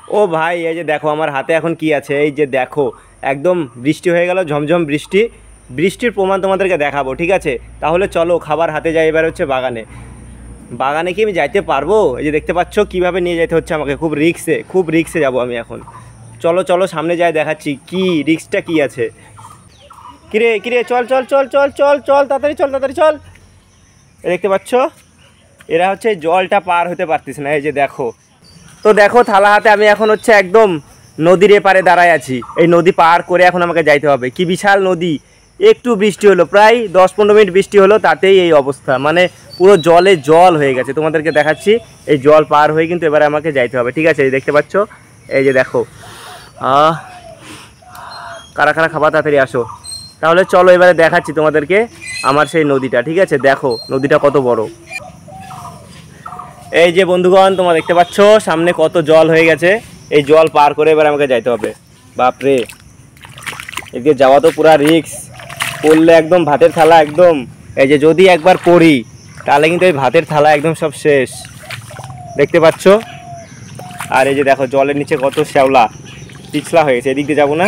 ও ভাই, এই যে দেখো আমার হাতে এখন কি আছে, এই যে দেখো একদম বৃষ্টি হয়ে গেল, ঝমঝম বৃষ্টি। বৃষ্টির প্রমাণ তোমাদেরকে দেখাবো, ঠিক আছে? তাহলে চলো খাবার হাতে যাই। এবার হচ্ছে বাগানে। বাগানে কি আমি যাইতে পারবো? এই যে দেখতে পাচ্ছ কীভাবে নিয়ে যেতে হচ্ছে আমাকে, খুব রিক্সে যাবো আমি এখন। চলো চলো সামনে যাই, দেখাচ্ছি কি রিক্সটা কি আছে। কিরে কিরে, চল চল চল চল চল চল, তাড়াতাড়ি চল, তাড়াতাড়ি চল। দেখতে পাচ্ছ এরা হচ্ছে জলটা পার হতে পারতেছে না, এই যে দেখো। তো দেখো থালা হাতে আমি এখন হচ্ছে একদম নদীর এপারে দাঁড়ায় আছি। এই নদী পার করে এখন আমাকে যাইতে হবে। কি বিশাল নদী! একটু বৃষ্টি হলো, প্রায় 10-15 মিনিট বৃষ্টি হলো, তাতেই এই অবস্থা, মানে পুরো জলে জল হয়ে গেছে। তোমাদেরকে দেখাচ্ছি, এই জল পার হয়ে কিন্তু এবারে আমাকে যাইতে হবে, ঠিক আছে? এই দেখতে পাচ্ছ, এই যে দেখো। কারা কারা খাবার, তাড়াতাড়ি আসো। তাহলে চলো এবারে দেখাচ্ছি তোমাদেরকে আমার সেই নদীটা, ঠিক আছে? দেখো নদীটা কত বড়। এই যে বন্ধুগণ, তোমরা দেখতে পাচ্ছ সামনে কত জল হয়ে গেছে। এই জল পার করে এবার আমাকে যাইতে হবে। বাপরে, এদিকে যাওয়া তো পুরা রিক্স। পড়লে একদম ভাতের থালা একদম, এই যে যদি একবার পড়ি তাহলে কিন্তু এই ভাতের থালা একদম সব শেষ, দেখতে পাচ্ছ? আর এই যে দেখো জলের নিচে কত শ্যাওলা, পিছলা হয়ে গেছে, এদিক দিয়ে যাবো না।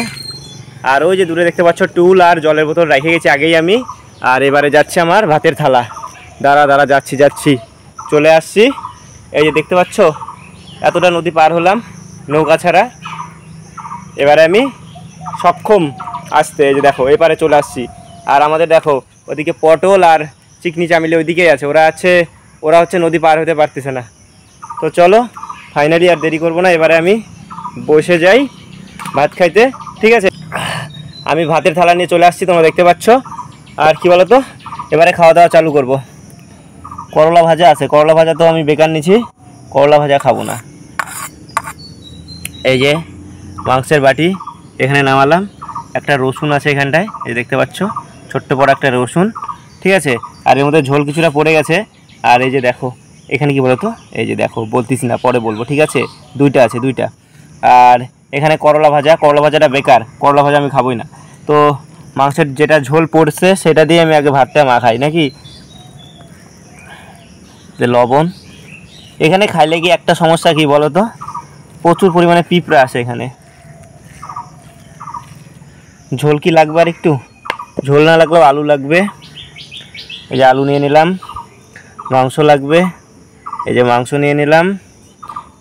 আর ওই যে দূরে দেখতে পাচ্ছ টুল আর জলের বোতল রেখে গেছি আগেই আমি। আর এবারে যাচ্ছে আমার ভাতের থালা। দাঁড়া দাঁড়া, যাচ্ছি যাচ্ছি, চলে আসছি। এই যে দেখতে পাচ্ছ এতটা নদী পার হলাম নৌকা ছাড়া। এবারে আমি সক্ষম আসতে, এই যে দেখো এপারে চলে আসছি। আর আমাদের দেখো ওদিকে পটল আর চিকনি চামিলে ওইদিকেই আছে, ওরা হচ্ছে নদী পার হতে পারতেছে না। তো চলো ফাইনালি আর দেরি করবো না, এবারে আমি বসে যাই ভাত খাইতে, ঠিক আছে? আমি ভাতের থালা নিয়ে চলে আসছি, তোমরা দেখতে পাচ্ছ। আর কি বলো তো, এবারে খাওয়া দাওয়া চালু করব। করলা ভাজা আছে, করলা ভাজা তো আমি বেকার নিছি, করলা ভাজা খাবো না। এই যে মাংসের বাটি এখানে নামালাম, একটা রসুন আছে এখানটায়, এই দেখতে পাচ্ছ ছোট্ট বড় একটা রসুন, ঠিক আছে? আর এর মধ্যে ঝোল কিছুটা পড়ে গেছে। আর এই যে দেখো এখানে কি বলো তো, এই যে দেখো, বলতেছি না, পরে বলবো, ঠিক আছে? দুইটা আছে, দুইটা। আর এখানে করলা ভাজা, করলা ভাজাটা বেকার, করলা ভাজা আমি খাবোই না। তো মাংসের যেটা ঝোল পড়ছে সেটা দিয়ে আমি আগে ভাতটা মাখাই নাকি। লবণ এখানে খাইলে কি একটা সমস্যা কি বলো তো, প্রচুর পরিমাণে পিঁপড়া আসে এখানে। ঝোল কি লাগবে আর একটু? ঝোল না লাগলেও আলু লাগবে, এই যে আলু নিয়ে নিলাম। মাংস লাগবে, এই যে মাংস নিয়ে নিলাম।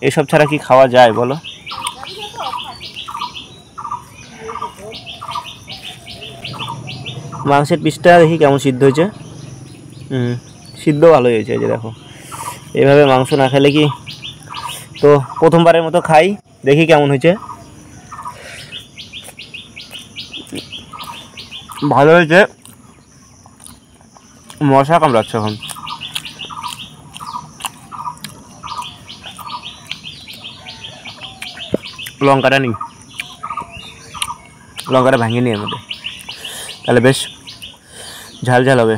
এসব ছাড়া কি খাওয়া যায় বলো? মাংসের পিসটা দেখি কেমন সিদ্ধ হয়েছে। সিদ্ধ ভালো হয়েছে, এই যে দেখো। এভাবে মাংস না খেলে কি, তো প্রথমবারের মতো খাই, দেখি কেমন হয়েছে। ভালো হয়েছে, মশা কামড়াচ্ছে এখন। লঙ্কাটা নিই, লঙ্কাটা ভাঙিয়ে নিই এর মধ্যে, তাহলে বেশ ঝাল ঝাল হবে।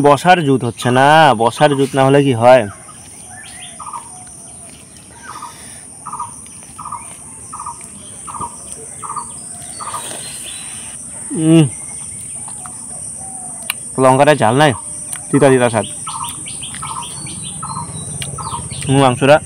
বসার জুত হচ্ছে না, বসার জুত না হলে কি হয়? লঙ্কাটা ঝাল নাই, তিতা তিতা স্বাদ। মাংসটা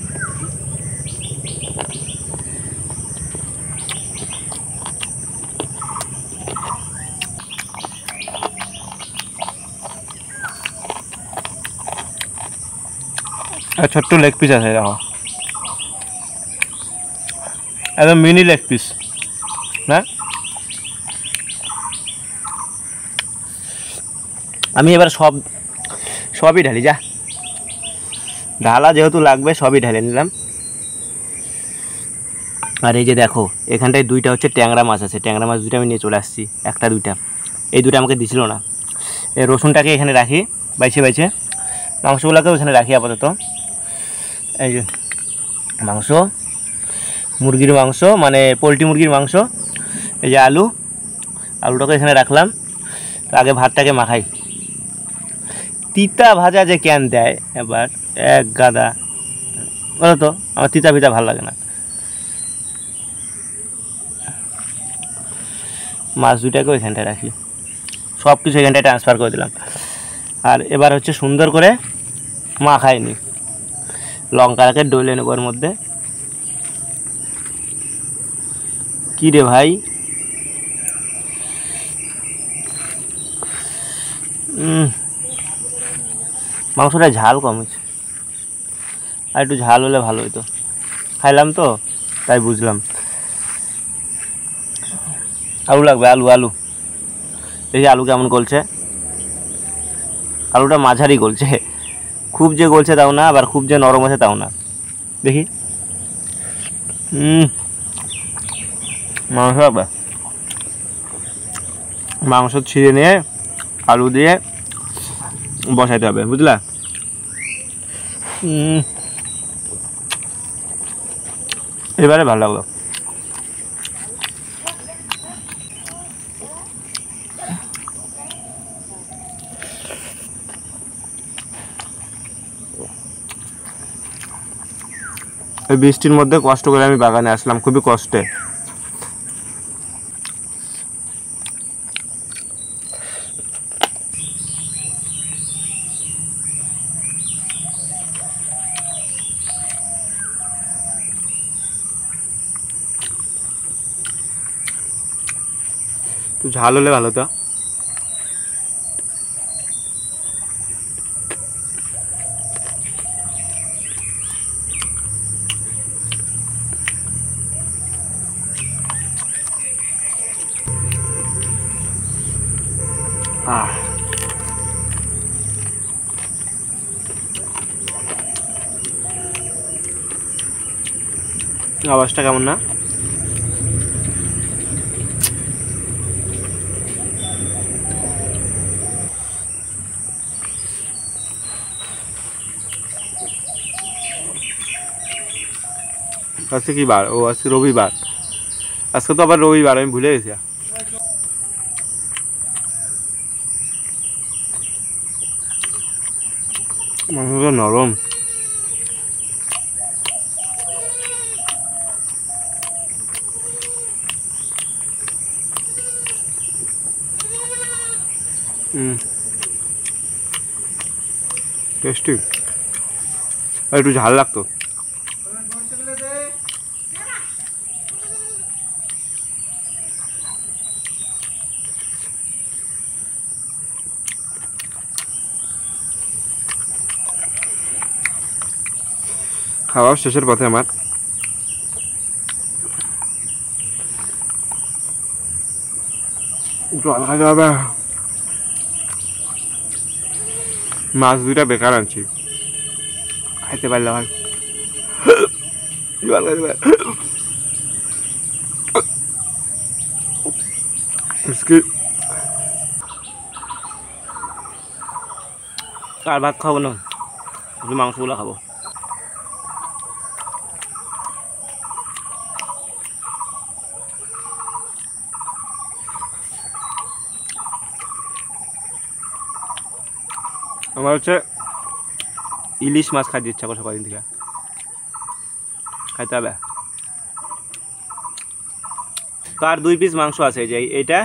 ছোট্ট লেগ পিস আছে, দেখো একদম মিনি লেগ পিস না। আমি এবার সবই ঢালি, যা ঢালা যেহেতু লাগবে সবই ঢেলে নিলাম। আর এই যে দেখো এখানটায় দুইটা হচ্ছে ট্যাংরা মাছ আছে, ট্যাংরা মাছ দুইটা আমি নিয়ে চলে আসছি, একটা দুইটা। এই দুটো আমাকে দিছিল না। এই রসুনটাকে এখানে রাখি বাইছে বাইছে, মাংসগুলোকেও এখানে রাখি আপাতত। এই যে মাংস, মুরগির মাংস, মানে পোলট্রি মুরগির মাংস। এই যে আলুটাকে এখানে রাখলাম। আগে ভাতটাকে মাখাই। তিতা ভাজা যে ক্যান দেয় এবার, এক গাদা, বলো তো, আমার তিতা ভিতা ভালো লাগে না। মাছ দুটাকেও এখানটায় রাখি, সব কিছু এখানটায় ট্রান্সফার করে দিলাম। আর এবার হচ্ছে সুন্দর করে মাখাইনি, লঙ্কাটাকে ডলে নেবো এর মধ্যে। কি রে ভাই, মাংসটা ঝাল কম হয়েছে, আর একটু ঝাল হলে ভালো হতো। খাইলাম তো তাই বুঝলাম। আলু লাগবে, আলু আলু দেখি আলু কেমন গলছে। আলুটা মাঝারি গলছে, খুব যে গলছে তাও না, আবার খুব যে নরম আছে তাও না। দেখি মাংস লাগবে, মাংস ছিঁড়ে নিয়ে আলু দিয়ে বসাইতে হবে, বুঝলা। এবারে ভালো লাগলো। এই বৃষ্টির মধ্যে কষ্ট করে আমি বাগানে আসলাম, খুবই কষ্টে। একটু ঝাল হলে ভালো তো। আওয়াজটা কেমন না? আজকে কি বার? ও আজকে রবিবার। আজকে তো আবার রবিবার, আমি ভুলে গেছি। মাংসটা নরম। টেস্টি, আর একটু ঝাল লাগতো। খাওয়া শেষের পথে আমার। জল খাইতে হবে। মাছ দুইটা বেকার আনছি, খাইতে পারলে হয়। জল খাইতে পারে আর ভাত খাবো না, শুধু মাংসগুলো খাবো। আমার হচ্ছে ইলিশ মাছ খাইতে ইচ্ছা করছে কদিন থেকে, খাইতে হবে। কার 2 পিস মাংস আছে, এই যে এইটা,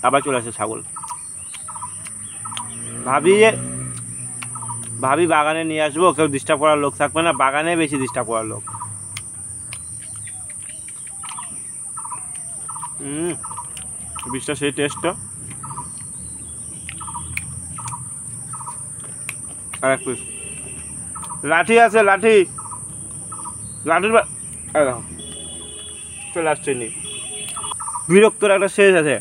আবার চলে আসে ছাগল। ভাবি বাগানে নিয়ে আসবো, কেউ ডিস্টার্ব করার লোক থাকবে না, বাগানে বেশি ডিস্টার্ব করার লোক। বিষটা সেই টেস্টটা। আর এক পিস লাঠি আছে, লাঠির চলে আসছে নি। বিরক্তর একটা শেষ আছে।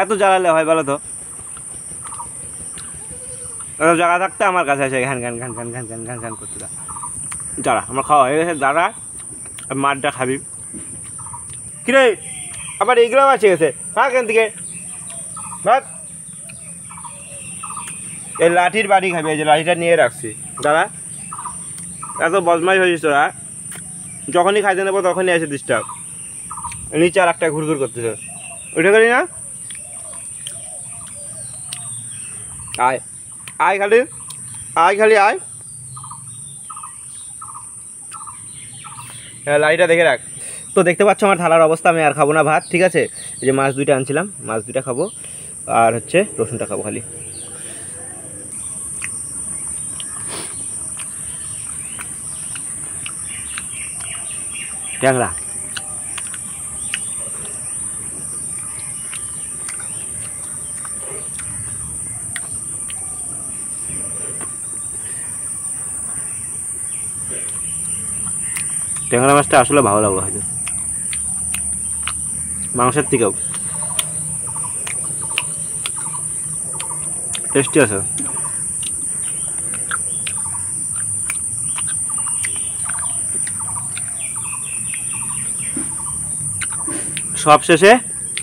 এত জ্বালালে হয় বলো তো? এত জায়গা থাকতে আমার কাছে এসে ঘ্যান ঘ্যান ঘ্যান ঘ্যান ঘ্যান ঘ্যান ঘ্যান ঘ্যান করতে দা। দাঁড়া, আমার খাওয়া হয়ে গেছে, দাঁড়া, মাঠটা খাবি। কিরে আবার এইগুলো আছে গেছে, হ্যাঁ কেন থেকে ভাত। এই লাঠির বাড়ি খাবি, এই যে লাঠিটা নিয়ে রাখছি। দাঁড়া, এত বদমাইশ হয়েছিস তোরা, যখনই খাইতে নেবো তখনই এসে ডিস্টার্ব। নিচে আর একটা ঘুরঘুর করতেছে, উঠে গেলি না? আয় আয় খালি, আয় খালি আয়। হ্যাঁ লাইটটা দেখে রাখ। তো দেখতে পাচ্ছ আমার থালার অবস্থা, আমি আর খাবো না ভাত, ঠিক আছে। এই যে মাছ দুইটা আনছিলাম, মাছ দুইটা খাবো, আর হচ্ছে রসুনটা খাবো খালি। ট্যাংরা। ট্যাংরা মাছটা আসলে ভালো লাগলো হয়তো মাংসের থেকেও টেস্টি আছে। সব শেষে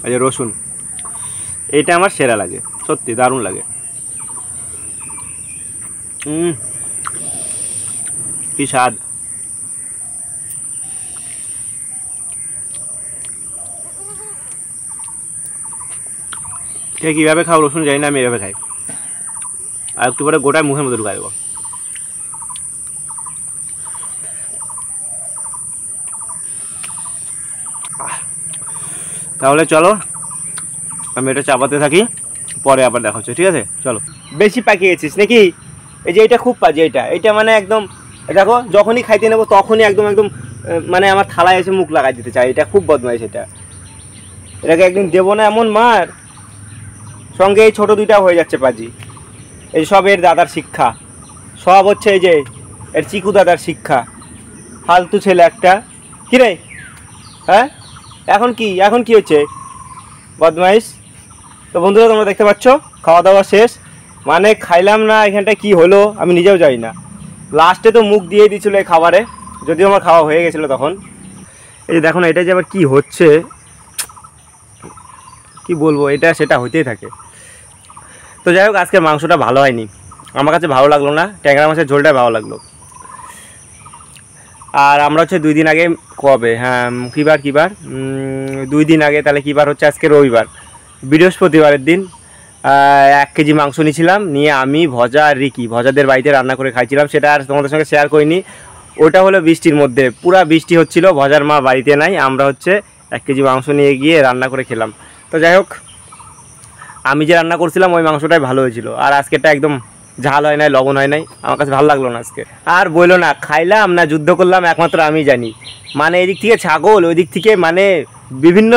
এই যে রসুন, এইটা আমার সেরা লাগে, সত্যি দারুণ লাগে। কি স্বাদ। কে কীভাবে খাও রসুন জানি না, আমি এভাবে খাই। আর একটু পরে গোটায় মুখের মধ্যে ঢুকাই দেবো। তাহলে চলো আমি এটা চাপাতে থাকি, পরে আবার দেখা হচ্ছে, ঠিক আছে? চলো। বেশি পাকিয়ে গেছিস নাকি? এই যে এটা খুব বাজে, এটা মানে একদম দেখো, যখনই খাইতে নেবো তখনই একদম একদম মানে আমার থালায় এসে মুখ লাগাই দিতে চাই। এটা খুব বদমাইশ। এটাকে একদিন দেবো না এমন মার, সঙ্গে এই ছোটো দুইটা হয়ে যাচ্ছে পাজি। এই সব এর দাদার শিক্ষা, সব হচ্ছে এই যে এর চিকু দাদার শিক্ষা। ফালতু ছেলে একটা। কী রে? হ্যাঁ এখন কি হচ্ছে? বদমাইশ। তো বন্ধুরা তোমরা দেখতে পাচ্ছ খাওয়া দাওয়া শেষ, মানে খাইলাম না এখানটায় কি হলো আমি নিজেও জানি না। লাস্টে তো মুখ দিয়ে দিয়েছিলো এই খাবারে, যদিও আমার খাওয়া হয়ে গেছিলো তখন। এই যে দেখো না, এটা যে আবার কী হচ্ছে কি বলবো, এটা সেটা হইতেই থাকে। তো যাই হোক, আজকের মাংসটা ভালো হয়নি, আমার কাছে ভালো লাগলো না। ট্যাংরা মাছের ঝোলটা ভালো লাগলো। আর আমরা হচ্ছে 2 দিন আগে, কবে, হ্যাঁ কী বার 2 দিন আগে, তাহলে কী বার হচ্ছে আজকে? রবিবার, বৃহস্পতিবারের দিন 1 কেজি মাংস নিয়েছিলাম, নিয়ে আমি ভজা আর রিকি ভজাদের বাড়িতে রান্না করে খাইছিলাম। সেটা আর তোমাদের সঙ্গে শেয়ার করিনি। ওটা হলো বৃষ্টির মধ্যে, পুরা বৃষ্টি হচ্ছিল, ভজার মা বাড়িতে নাই, আমরা হচ্ছে 1 কেজি মাংস নিয়ে গিয়ে রান্না করে খেলাম। তো যাই হোক, আমি যে রান্না করছিলাম ওই মাংসটাই ভালো হয়েছিল। আর আজকেরটা একদম ঝাল হয় নাই, লবণ হয় নাই, আমার কাছে ভালো লাগলো না আজকে। আর বললো না খাইলাম না যুদ্ধ করলাম একমাত্র আমি জানি। মানে এদিক থেকে ছাগল, ওই দিক থেকে মানে বিভিন্ন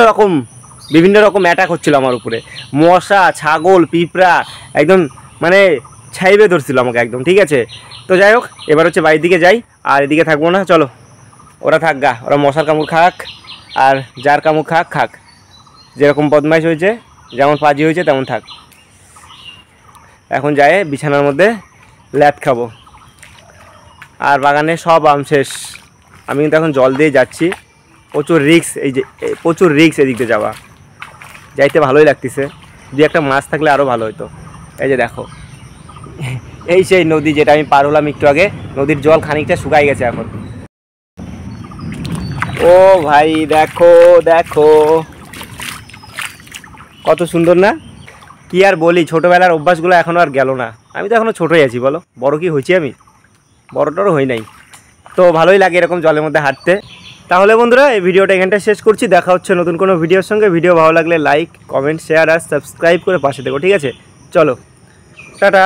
রকম অ্যাটাক হচ্ছিল আমার উপরে। মশা, ছাগল, পিঁপড়া একদম মানে ছাইবে ধরছিল আমাকে একদম, ঠিক আছে? তো যাই হোক, এবার হচ্ছে বাড়ির দিকে যাই, আর এদিকে থাকবো না। চলো, ওরা থাক গা, ওরা মশার কামড় খাক আর যার কামড় খাক, যেরকম বদমাইশ হয়েছে, যেমন পাজি হয়েছে তেমন থাক। এখন যায় বিছানার মধ্যে ল্যাদ খাবো। আর বাগানে সব আম শেষ। আমি কিন্তু এখন জল দিয়ে যাচ্ছি, প্রচুর রিস্ক, এই যে প্রচুর রিস্ক এদিক দিয়ে যাওয়া। যাইতে ভালোই লাগতেছে, 2-1টা মাছ থাকলে আরও ভালো হতো। এই যে দেখো, এই সেই নদী যেটা আমি পার হলাম একটু আগে, নদীর জল খানিকটা শুকাই গেছে এখন। ও ভাই দেখো কত সুন্দর না? কি আর বলি, ছোটোবেলার অভ্যাসগুলো এখনও আর গেল না। আমি তো এখনও ছোটোই আছি, বলো বড় কি হয়েছি আমি? বড় হই নাই। তো ভালোই লাগে এরকম জলের মধ্যে হাঁটতে। তাহলে বন্ধুরা এই ভিডিওটা এখানটা শেষ করছি, দেখা হচ্ছে নতুন কোনো ভিডিওর সঙ্গে। ভিডিও ভালো লাগলে লাইক, কমেন্ট, শেয়ার আর সাবস্ক্রাইব করে পাশে থেকো, ঠিক আছে? চলো, টাটা।